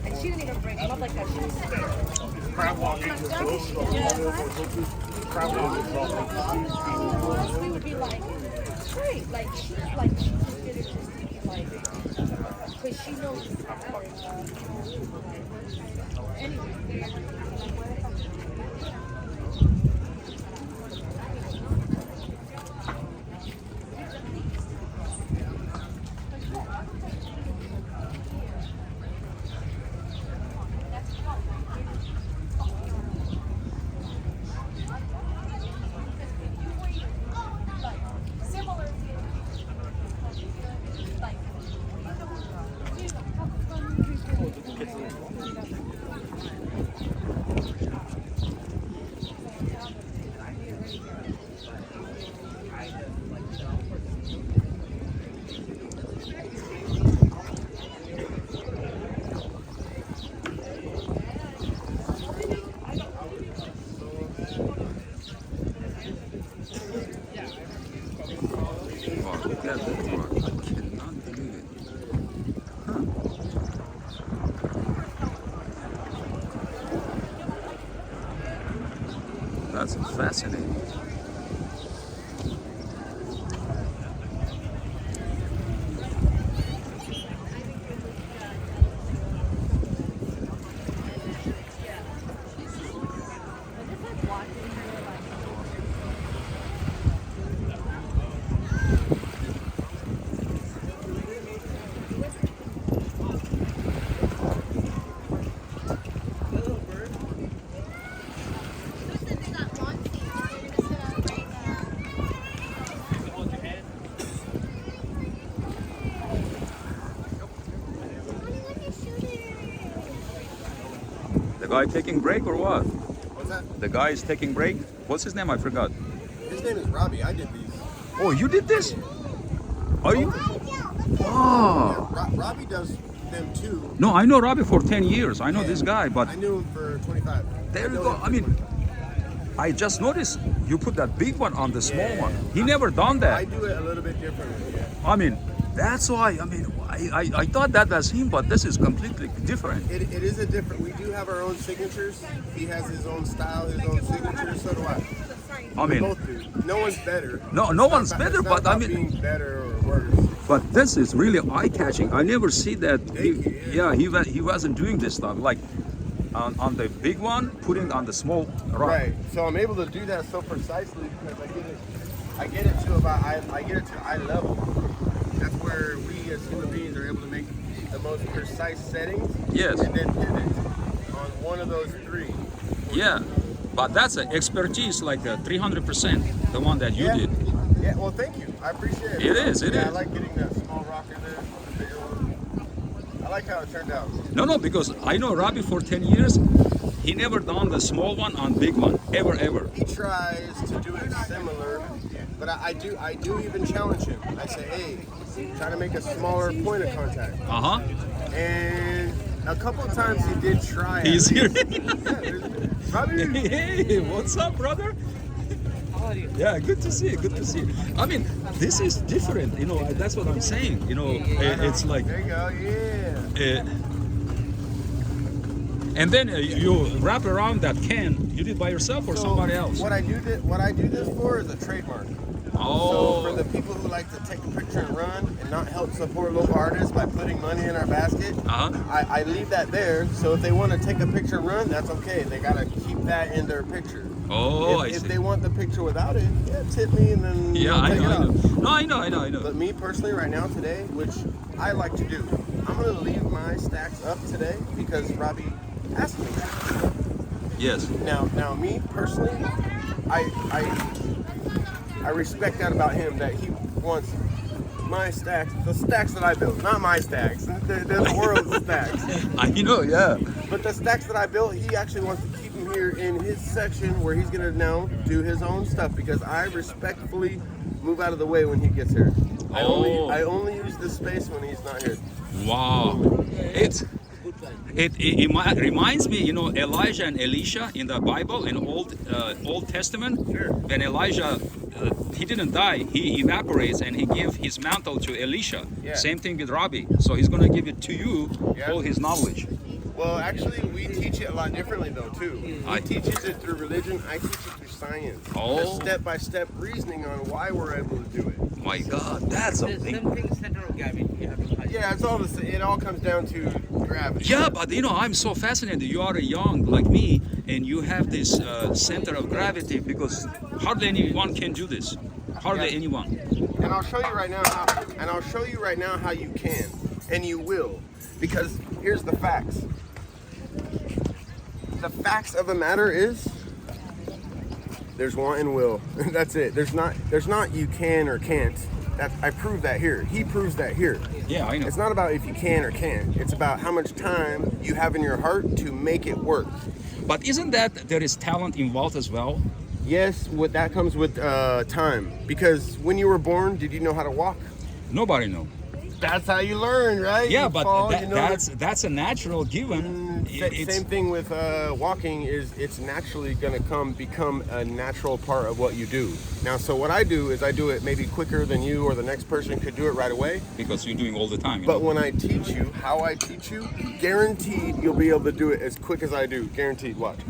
And she didn't even break them up like that. She was scared. Crab walking. Crab We would be like, great. Like she just did it just to be like, because she knows. Anyway. Wow, look at that one. I cannot believe it. Huh. That's fascinating. The guy taking break or what? What's that? The guy is taking break. What's his name? I forgot. His name is Robbie. I did these. Oh, you did this? Are you? Oh. Robbie does them too. No, I know Robbie for 10 years. I know Yeah. this guy, but I knew him for 25. there you know go. him for I mean, 25. I just noticed you put that big one on the small Yeah. one. He never done that. I do it a little bit differently. Yeah. I mean, that's why. I mean, I thought that was him, but this is completely different. It is a different. We do have our own signatures. He has his own style, his own signature. So do I. I We mean, both do. No one's better. no It's not one's about- better, it's not but I about mean, being better or worse. but this is really eye-catching. I never see that. Thank you, yeah. He wasn't doing this stuff like on the big one, putting on the small rock. Right. So I'm able to do that so precisely because I get it to about I get it to eye level. That's where we as human beings are able to make the most precise settings. Yes. And then hit it on one of those three. Yeah, but that's an expertise like 300%. The one that you Yeah. did. Yeah. Well, thank you. I appreciate it. It is, it I is. like getting that small rocker there, the bigger one. I like how it turned out. No, because I know Robbie for 10 years. He never done the small one on big one, ever. He tries to do it similar, but I do even challenge him. I say, hey, try to make a smaller point of contact. Uh-huh. And a couple of times he did try it. He's here. Robbie, Hey, what's up, brother? Yeah, good to see you. Good to see you. I mean, this is different. You know, that's what I'm saying. You know, it's like, there you go, yeah. and then you wrap around that can. You did by yourself or somebody else? What I do this for is a trademark. Oh, So for the people who like to take a picture and run and not help support local artists by putting money in our basket, uh-huh. I leave that there. So if they want to take a picture and run, that's okay. They gotta keep that in their picture. Oh, I If see. they want the picture without it, yeah, tip me and then Yeah, we'll I take know, it I know. out. No, I know. But me personally, right now today, which I like to do, I'm gonna leave my stacks up today because Robbie asked me. Yes. Now, me personally, I respect that about him, that he wants my stacks, the stacks that I built, not my stacks. They're the world's stacks. I know, yeah. But the stacks that I built, he actually wants to keep them here in his section where he's gonna now do his own stuff because I respectfully move out of the way when he gets here. Oh. I only use this space when he's not here. Wow. It reminds me, you know, Elijah and Elisha in the Bible, in Old Testament. Sure. When Elijah he didn't die. He evaporates and he give his mantle to Elisha. Yeah. Same thing with Rabbi. So he's gonna give it to you, Yeah. all his knowledge. Well, actually, we teach it a lot differently though too. I- He teaches it through religion. I teach it through science. Oh. The step-by-step reasoning on why we're able to do it. My God, that's The something. same thing center of gravity. You have to Yeah, it's all the same. It all comes down to gravity. Yeah, but you know, I'm so fascinated. You are young like me, and you have this center of gravity because hardly anyone can do this. Hardly Yeah. anyone. And I'll show you right now how. And I'll show you right now how you can, and you will, because here's the facts. The facts of the matter is, there's want and will. That's it. There's not you can or can't. I prove that here. He proves that here. Yeah, I know. It's not about if you can or can't. It's about how much time you have in your heart to make it work. But isn't that there is talent involved as well? Yes, that comes with time. Because when you were born, did you know how to walk? Nobody know. That's how you learn, right? Yeah, You but fall, that, you know that's a natural given. It's- same thing with walking. It's naturally going to become a natural part of what you do. Now, so what I do is I do it maybe quicker than you or the next person could do it right away. because you're doing all the time. You But know? when I teach you how I teach you, guaranteed you'll be able to do it as quick as I do. Guaranteed. Watch.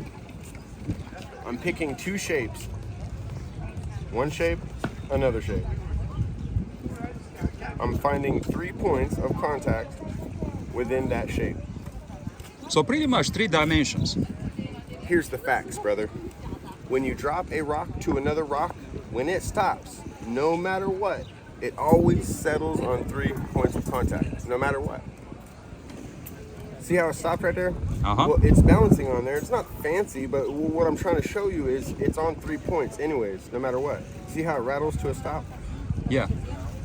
I'm picking two shapes. One shape, another shape. I'm finding 3 points of contact within that shape. So pretty much 3 dimensions. Here's the facts, brother. When you drop a rock to another rock, when it stops, no matter what, it always settles on 3 points of contact, no matter what. See how it stopped right there? Uh-huh. Well, it's balancing on there. It's not fancy, but what I'm trying to show you is it's on 3 points anyways, no matter what. See how it rattles to a stop? Yeah,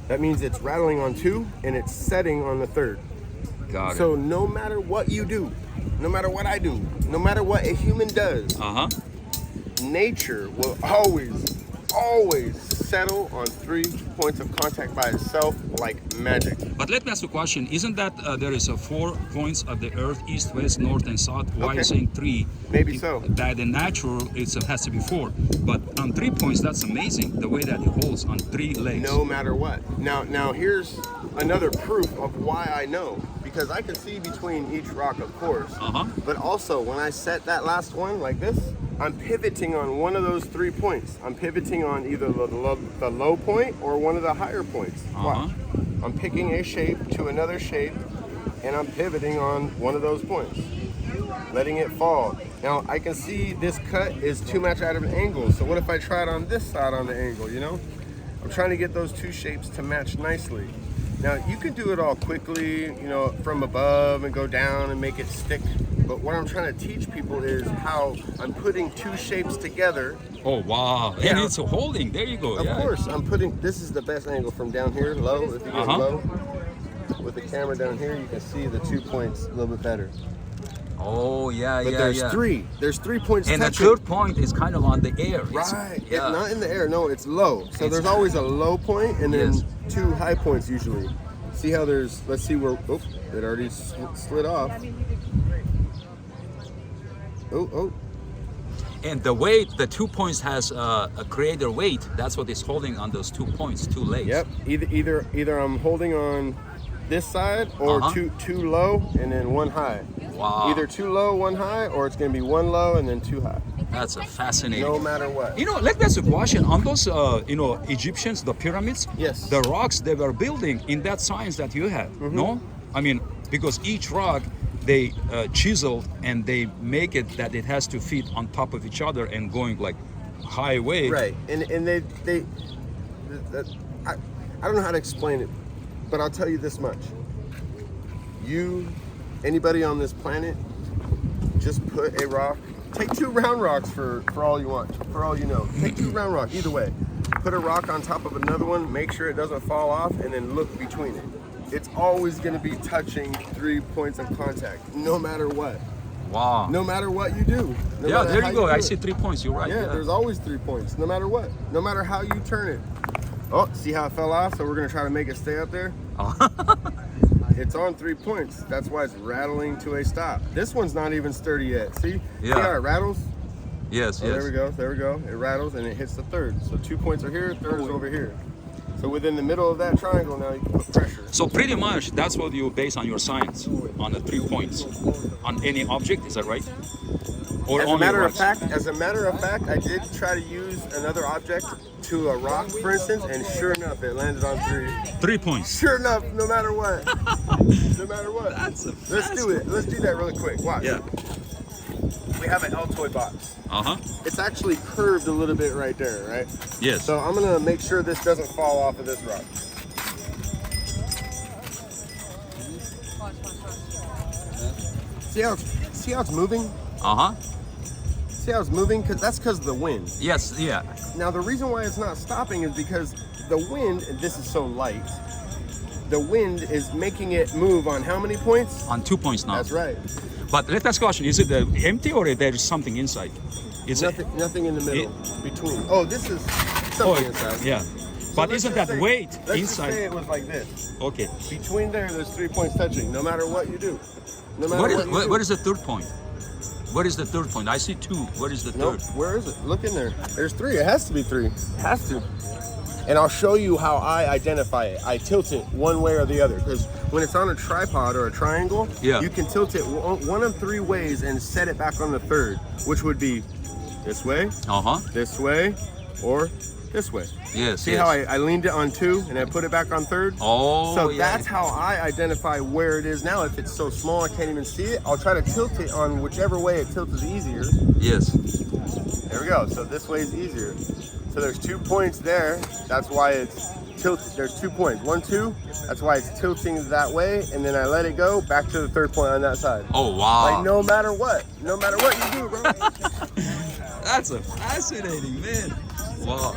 That means it's rattling on 2 and it's setting on the 3rd. got So no matter what you do, no matter what I do, no matter what a human does, it. Uh-huh. nature will always settle on 3 points of contact by itself like magic. But let me ask you a question. Isn't that there is a 4 points of the earth, east, west, north, and south? Why are Okay. you saying 3? Maybe so. That the natural it has to be 4. But on 3 points, that's amazing. The way that it holds on 3 legs. No matter what. Now here's another proof of why I know. Because I can see between each rock, of course. Uh-huh. But also, when I set that last one like this, I'm pivoting on one of those 3 points. I'm pivoting on either the low point or one of the higher points. Watch. I'm picking a shape to another shape, and I'm pivoting on one of those points, letting it fall. Now, I can see this cut is too much out of an angle, so what if I try it on this side on the angle, you know? I'm trying to get those 2 shapes to match nicely. Now, you can do it all quickly, you know, from above and go down and make it stick. But what I'm trying to teach people is how I'm putting 2 shapes together. Oh, wow. And Yeah. it's holding. There you go. Of yeah. course, this is the best angle from down here, low. If you get Uh-huh. low, with the camera down here, you can see the 2 points a little bit better. Oh, yeah, But yeah, there's yeah. 3. There's 3 points And the touching. 3rd point is kind of on the air. It's- Right. Yeah. It's not in the air. No, it's low. So It's- there's always a low point and then Yes. 2 high points usually. See how there's, let's see where, oh, it already slid off. Oh, And the weight, the 2 points has a greater weight. That's what is holding on those 2 points, 2 legs. yep. Either I'm holding on this side or Uh-huh. two low and then 1 high. Wow. Either 2 low, 1 high, or it's going to be 1 low and then 2 high. That's a fascinating. No matter what. You know, let me ask you a question. On those, Egyptians, the pyramids, Yes. the rocks they were building in that science that you have, Mm-hmm. no? I mean, because each rock they chiseled and they make it that it has to fit on top of each other and going like high way. Right, and I don't know how to explain it, but I'll tell you this much. Anybody on this planet, just put a rock, take 2 round rocks for all you want, for all you know. Take 2 round rocks, either way. Put a rock on top of another one, make sure it doesn't fall off, and then look between it. It's always gonna be touching 3 points of contact, no matter what. Wow. No matter what you do. No Yeah, matter there how you go. do I it. see 3 points. You're right. Yeah, there's always 3 points, no matter what. No matter how you turn it. Oh, see how it fell off? So we're gonna try to make it stay up there. It's on 3 points. That's why it's rattling to a stop. This one's not even sturdy yet. See? Yeah. See how it rattles? Yes, So yes. there we go. There we go. It rattles and it hits the third. So 2 points are here. Third is over here. So within the middle of that triangle, now you can put pressure. So pretty much that's what you base on your science, on the 3 points, on any object. Is that right? Or As a only matter of rocks? fact, I did try to use another object to a rock, for instance, and sure enough, it landed on 3. 3 points. Sure enough, no matter what. No matter what. Let's do it. Let's do that really quick. Watch. Yeah. We have an Altoid box. Uh-huh. It's actually curved a little bit right there, right? Yes. So I'm gonna make sure this doesn't fall off of this rock. See how it's moving? Uh-huh. See how it's moving? That's because of the wind. Yes, yeah. Now the reason why it's not stopping is because the wind, and this is so light, the wind is making it move on how many points? On 2 points now. That's right. But let us question, is it empty or there is something inside? Is Nothing in the middle. Between. Oh, this is something inside. Yeah. So But let's isn't just that say- weight let's just say inside? it was like this. Okay. Between there's 3 points touching, no matter what you do. No matter What what, is you do. what is the third point? What is the third point? I see 2. What is the Nope. third? Where is it? Look in there. There's 3. It has to be 3. Has to. And I'll show you how I identify it. I tilt it one way or the other because when it's on a tripod or a triangle, Yeah. you can tilt it one of 3 ways and set it back on the third, which would be this way, Uh-huh. this way, or this way. Yes. See yes. how I leaned it on 2 and I put it back on third? Oh, So yeah. that's how I identify where it is now. If it's so small I can't even see it, I'll try to tilt it on whichever way it tilts is easier. Yes. There we go. So this way is easier. So there's 2 points there. That's why it's tilted. There's 2 points. 1, 2. That's why it's tilting that way. And then I let it go back to the third point on that side. Oh, wow. Like no matter what you do, bro. That's a fascinating, man. Wow.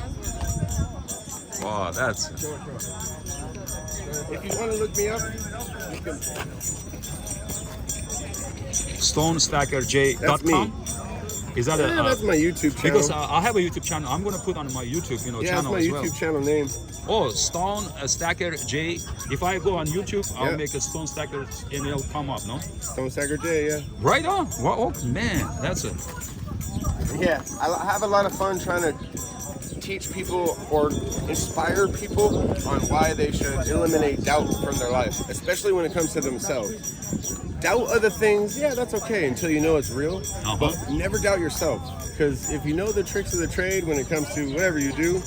Wow, that's... If you want to look me up, you can. StoneStackerJ.com. Is that Yeah, that's my YouTube channel. Because I have a YouTube channel. I'm gonna put on my YouTube, yeah, that's channel my as YouTube well. channel name. Oh, Stone Stacker J. If I go on YouTube, I'll Yeah. make a Stone Stacker and it'll come up, no? Stone Stacker J, yeah. Right on. Wow, oh, man, that's it. Yeah, I have a lot of fun trying to teach people or inspire people on why they should eliminate doubt from their life, especially when it comes to themselves. Doubt other things, yeah, that's okay until you know it's real, but never doubt yourself. Because if you know the tricks of the trade when it comes to whatever you do,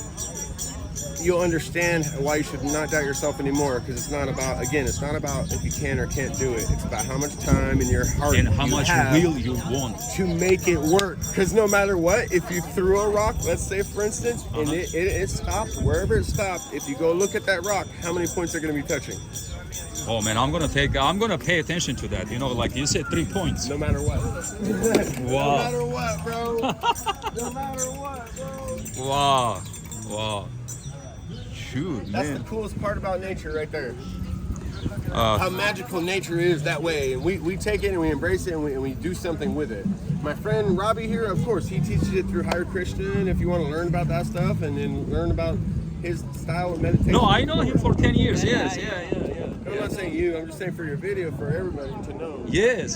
you'll understand why you should not doubt yourself anymore. Because it's not about, again, it's not about if you can or can't do it. It's about how much time in your heart And how you much have will you want? to make it work. Because no matter what, if you threw a rock, let's say for instance, and it stopped, wherever it stopped, if you go look at that rock, how many points are going to be touching? Oh man, I'm gonna pay attention to that. Like you said, 3 points. No matter what. No Wow. matter what, bro. No matter what, bro. Wow. Wow. Shoot, That's the man. coolest part about nature right there. Uh, How magical nature is that way. And we take it and we embrace it and we do something with it. My friend Robbie here, of course, he teaches it through Higher Christian if you want to learn about that stuff and then learn about his style of meditation. No, I know him for 10 years. Yes, yeah. I'm not saying you, I'm just saying for your video, for everybody to know. Yes.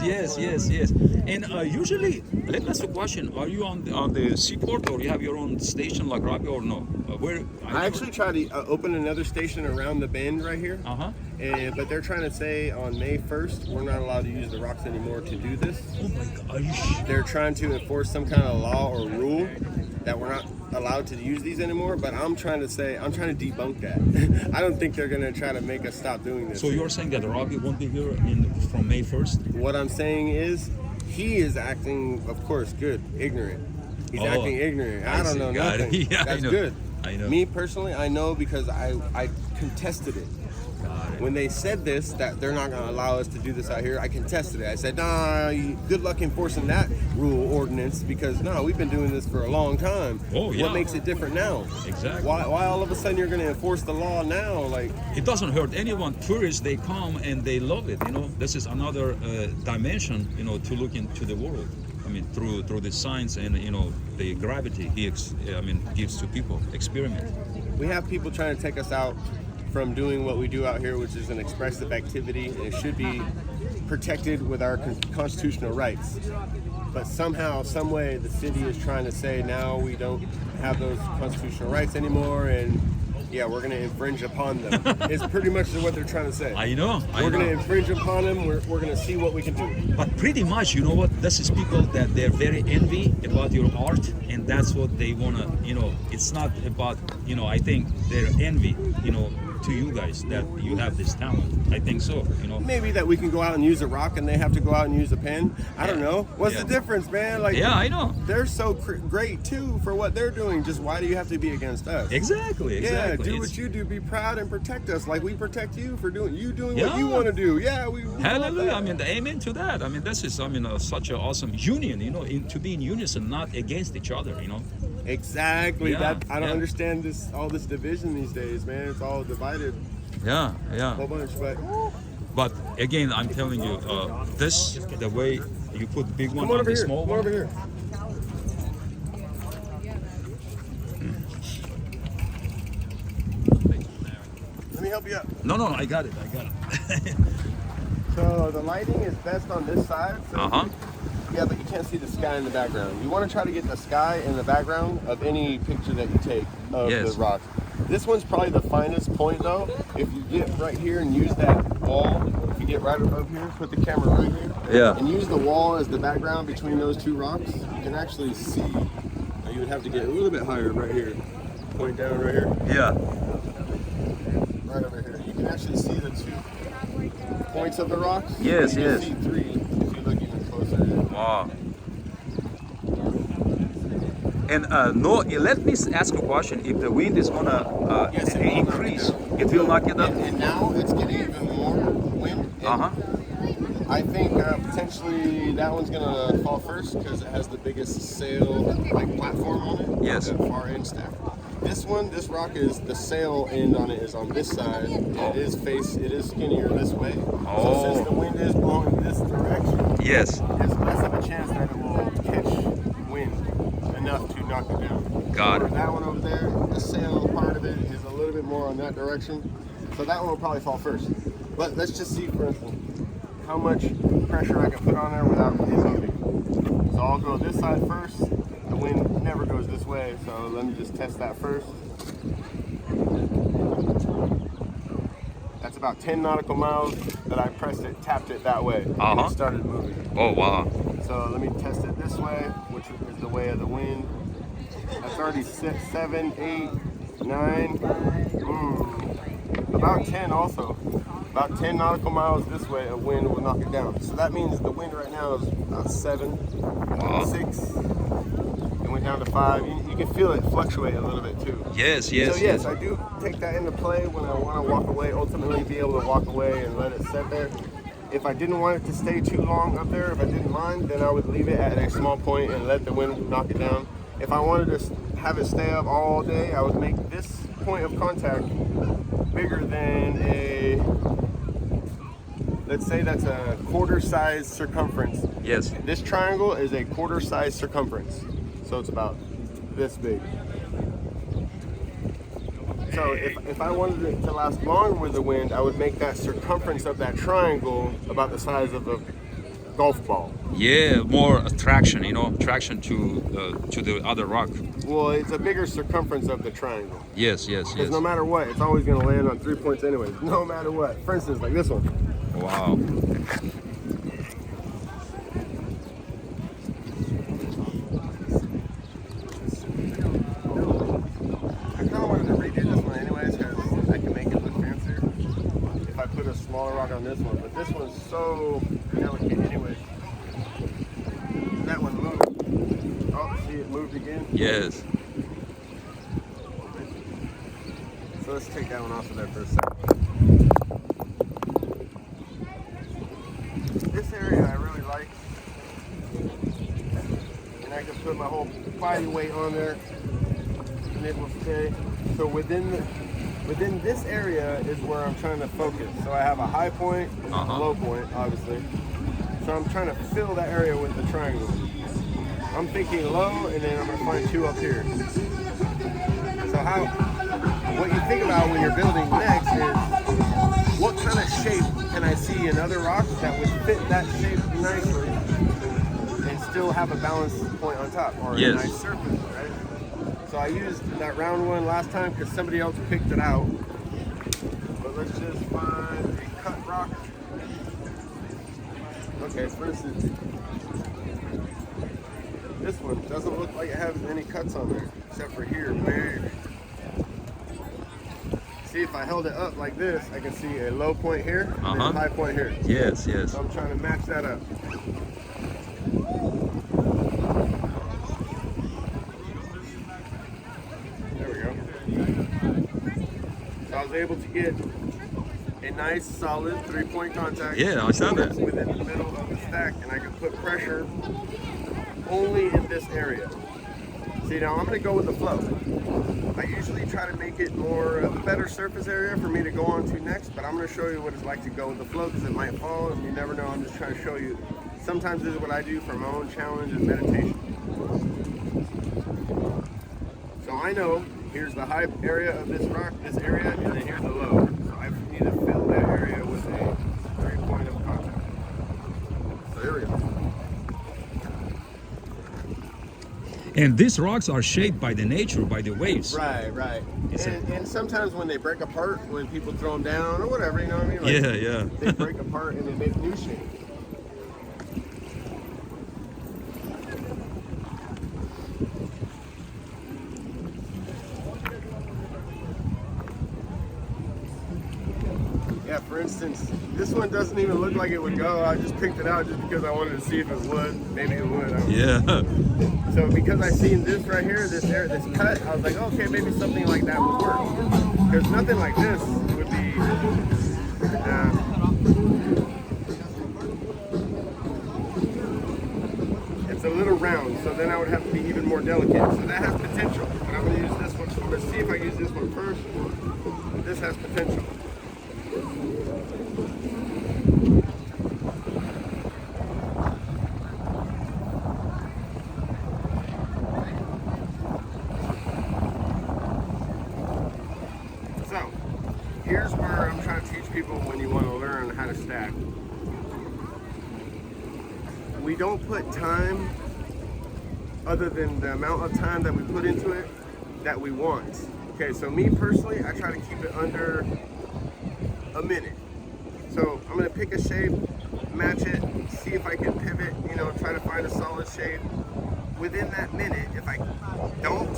And usually, let me ask you a question. Are you on the seaport or you have your own station like Robbie or no? Where? I actually tried to open another station around the bend right here. Uh-huh. But they're trying to say on May 1st, we're not allowed to use the rocks anymore to do this. Oh my God, are you They're trying to enforce some kind of law or rule that we're not allowed to use these anymore, but I'm trying to debunk that. I don't think they're gonna try to make us stop doing this. So you're saying that Robbie won't be here from May 1st? What I'm saying is, he is acting, of course, good, ignorant. He's acting ignorant. I don't see. know Got it. nothing. Yeah, I That's know. good. I know. Me personally, I know because I contested it. When they said this, that they're not going to allow us to do this out here, I contested it. I said, nah, good luck enforcing that rule ordinance because, no, we've been doing this for a long time. Oh, yeah. What makes it different now? Exactly. Why all of a sudden you're going to enforce the law now? Like, It doesn't hurt anyone. Tourists, they come and they love it. This is another dimension, to look into the world. I mean, through the science and the gravity he gives to people. Experiment. we have people trying to take us out from doing what we do out here, which is an expressive activity, and it should be protected with our constitutional rights. but somehow, some way, the city is trying to say now we don't have those constitutional rights anymore, and yeah, we're going to infringe upon them. It's pretty much what they're trying to say. I know. We're going to infringe upon them. We're going to see what we can do. But pretty much, you know what? This is people that they're very envy about your art, and that's what they wanna. You know, it's not about. You know, I think they're envy. You know, to you guys that you have this talent. I think so. You know. Maybe that we can go out and use a rock, and they have to go out and use a pen. I don't know. What's Yeah. the difference, man? Like, Yeah, I know. they're so great too for what they're doing. Just why do you have to be against us? Exactly. Yeah, do It's- what you do. Be proud and protect us, like we protect you for doing what Yeah. you want to do. Yeah, we love Hallelujah! that. I mean, amen to that. I mean, this is, I mean, such an awesome union. You know, to be in unison, not against each other. You know. Exactly. Yeah, That I don't yeah. understand all this division these days, man. It's all divided Yeah, a yeah. whole bunch. But again, I'm telling you, this the way you put big one Come on on over the here. small Come one. over here. Let me help you out. No, I got it. So the lighting is best on this side. So Uh-huh. Yeah, but you can't see the sky in the background. You want to try to get the sky in the background of any picture that you take of Yes. the rocks. This one's probably the finest point though. If you get right here and use that wall, if you get right above here, put the camera right here, Yeah. and use the wall as the background between those two rocks, you can actually see. Now you would have to get a little bit higher right here. Point down right here, Yeah. right over here. You can actually see the two points of the rocks. Yes, You can yes. see three if you look even closer. Wow. And no, let me ask a question. If the wind is gonna Yes, it will increase, knock it it will knock it up. And now it's getting even more wind. And Uh huh. I think potentially that one's gonna fall first because it has the biggest sail like platform on it. Yes. The far end stack. This one, this rock is the sail end on it is on this side. And it is skinnier this way. Oh. So since the wind is blowing this direction, Yes. there's less of a chance that it will catch wind enough to knock it down. Got it. That one over there, the sail part of it is a little bit more on that direction. So that one will probably fall first. But let's just see, for instance, how much pressure I can put on there without it moving. So I'll go this side first. The wind never goes this way, so let me just test that first. That's about 10 nautical miles that I pressed it, tapped it that way, and Uh-huh. it started moving. Oh wow. So let me test it this way, which is the way of the wind. That's already 6, 7, 8, 9, about 10 also. About 10 nautical miles this way, a wind will knock it down. So that means the wind right now is about 7, Wow. 6. It went down to 5. You can feel it fluctuate a little bit too. Yes, yes, So yes, I do take that into play when I want to walk away, ultimately be able to walk away and let it sit there. If I didn't want it to stay too long up there, if I didn't mind, then I would leave it at a small point and let the wind knock it down. If I wanted to have it stay up all day, I would make this point of contact bigger than a, let's say that's a quarter-size circumference. Yes. This triangle is a quarter-size circumference, so it's about this big. So if I wanted it to last longer with the wind, I would make that circumference of that triangle about the size of a golf ball. Yeah, more attraction, you know, traction to the other rock. Well, it's a bigger circumference of the triangle. Yes, yes, Because yes. no matter what, it's always going to land on 3 points anyway. No matter what. For instance, like this one. Wow. I kind of wanted to redo this one anyways because I can make it look fancier if I put a smaller rock on this one. But this one's so delicate anyways. That one moved. Oh, see it moved again? Yes. So let's take that one off of there for a second. This area I really like. And I can put my whole body weight on there and it will stay. So within this area is where I'm trying to focus. So I have a high point, a low point, obviously. So I'm trying to fill that area with the triangle. I'm thinking low and then I'm gonna find 2 up here. So what you think about when you're building next is what kind of shape can I see in other rocks that would fit that shape nicely. And still have a balance point on top or Yes. a nice surface, right? So I used that round one last time because somebody else picked it out. But let's just find a cut rock. Okay, for instance, this one doesn't look like it has any cuts on there, except for here, maybe. See, if I held it up like this, I can see a low point here and a high point here. Yes, yes. So I'm trying to match that up. There we go. So I was able to get a nice, solid 3-point contact. Yeah, I saw that. Within the middle of the stack, and I can put pressure only in this area. See, now I'm going to go with the flow. I usually try to make it more of a better surface area for me to go on to next, but I'm going to show you what it's like to go with the flow because it might fall and you never know. I'm just trying to show you. Sometimes this is what I do for my own challenge and meditation. So I know here's the high area of this rock, this area, and then here's the low. So I need to fill that area with a 3-point of contact. So there we go. And these rocks are shaped by the nature, by the waves. Right, right. It's And sometimes when they break apart, when people throw them down or whatever, you know what I mean? Like, Yeah, yeah. They break apart and they make new shape. Yeah, for instance, this one doesn't even look like it would go. I just picked it out just because I wanted to see if it would. Maybe it would. I don't know. Yeah. So because I seen this right here, this cut, I was like, okay, maybe something like that would work. Because nothing like this would be. It's a little round, so then I would have to be even more delicate. So that has potential. But I'm gonna use this one. So let's see if I use this one first. This has potential. So, here's where I'm trying to teach people when you want to learn how to stack. We don't put time other than the amount of time that we put into it that we want. Okay, so me personally, I try to keep it under a minute. So I'm gonna pick a shape, match it, see if I can pivot, you know, try to find a solid shape. Within that minute, if I don't,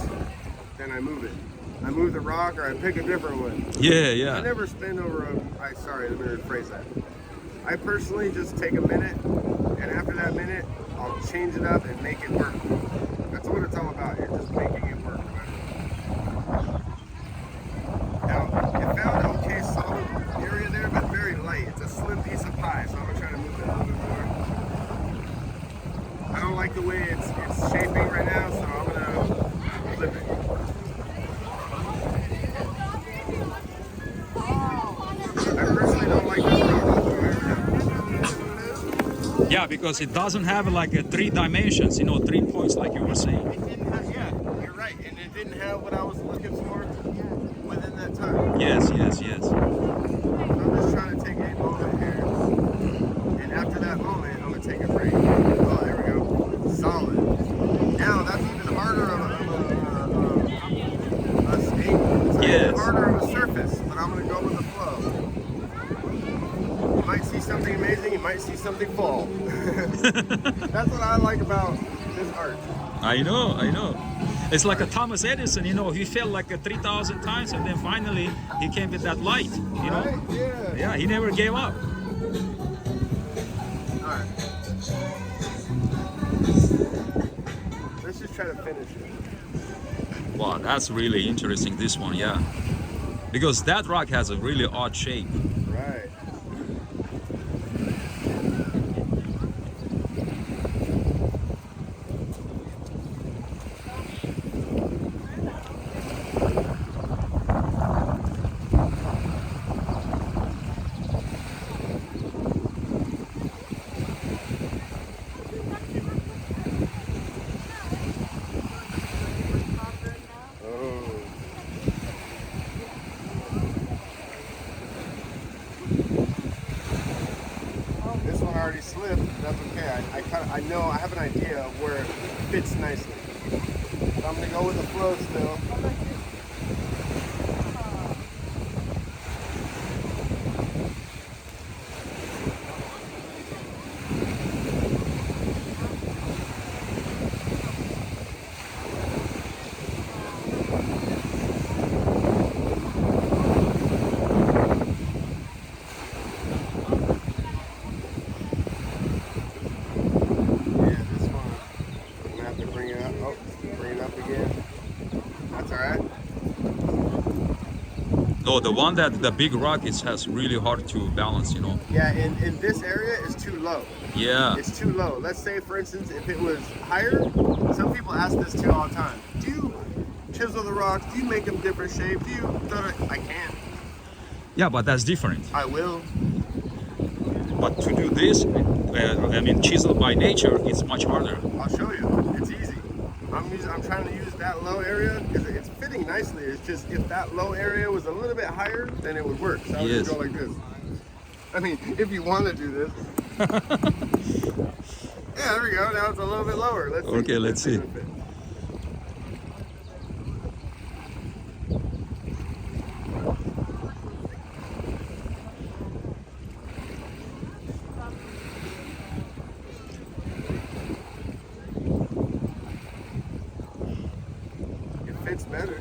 then I move it. I move the rock or I pick a different one. Yeah, I yeah. never spend over sorry, let me rephrase that. I personally just take a minute, and after that minute, I'll change it up and make it work. That's what it's all about. You're just making it work. Now, it found an okay solid area there, but very light. It's a slim piece of pie, so I'm gonna try to move it a little bit more. I don't like the way it's shaping right now, so I'm gonna flip it. I personally don't like this rock. Yeah, because it doesn't have like a 3 dimensions, 3 points like you were saying. It didn't have, yeah, you're right, and it didn't have what I was looking for within that time. Yes, yes, yes. So I'm just trying to take a moment here, and after that moment, I'm gonna take a break. Oh, there we go, solid. Now that's even harder of a state. It's Yes. even harder of a surface, but I'm gonna go with the flow. You might see something amazing, you might see something fall. That's what I like about this art. I know. It's like a Thomas Edison, he failed like 3,000 times and then finally he came with that light, Right? Yeah. Yeah, he never gave up. Alright. Let's just try to finish it. Wow, that's really interesting, this one, yeah. Because that rock has a really odd shape. Right. That's okay. I know I have an idea of where it fits nicely. But I'm gonna go with the flow still. Yeah, this one. I'm gonna have to bring it up. Oh, bring it up again. That's all right. No, the one that the big rock is has really hard to balance, you know. Yeah, in this area is too low. Yeah. It's too low. Let's say, for instance, if it was higher, some people ask this too all the time. Do you chisel the rocks? Do you make them different shape? Do you? I can't. Yeah, but that's different. I will. But to do this, I mean, chisel by nature, it's much harder. I'll show you. It's easy. I'm trying to use that low area because it's fitting nicely. It's just if that low area was a little bit higher, then it would work. So I would Yes. just go like this. I mean, if you want to do this. Yeah, there we go. Now it's a little bit lower. Let's see. Okay, let's see. if it fits. It fits better.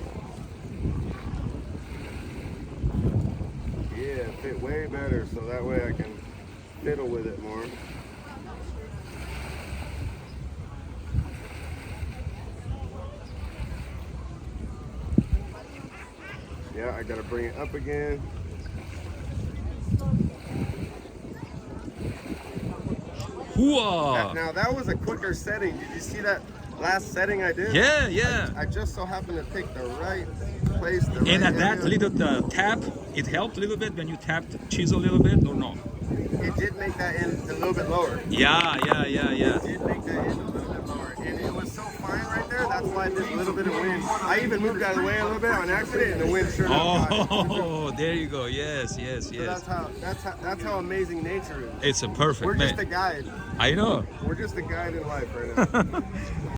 Yeah, it fit way better, so that way I can fiddle with it more. Yeah, I gotta bring it up again. Hooah! Now that was a quicker setting. Did you see that last setting I did? Yeah, yeah. I just so happened to pick the right place, the And right at that area. little tap, it helped a little bit when you tapped chisel a little bit, or no? It did make that end a little bit lower. Yeah. It did make that end a little bit lower. And it was so fine right there, that's why there's a little bit of wind. I even moved out of the way a little bit on accident and the wind sure enough got it. Oh, there you go. Yes, yes, So yes. that's how amazing nature is. It's a perfect We're just a man. guide. I know. We're just a guide in life right now.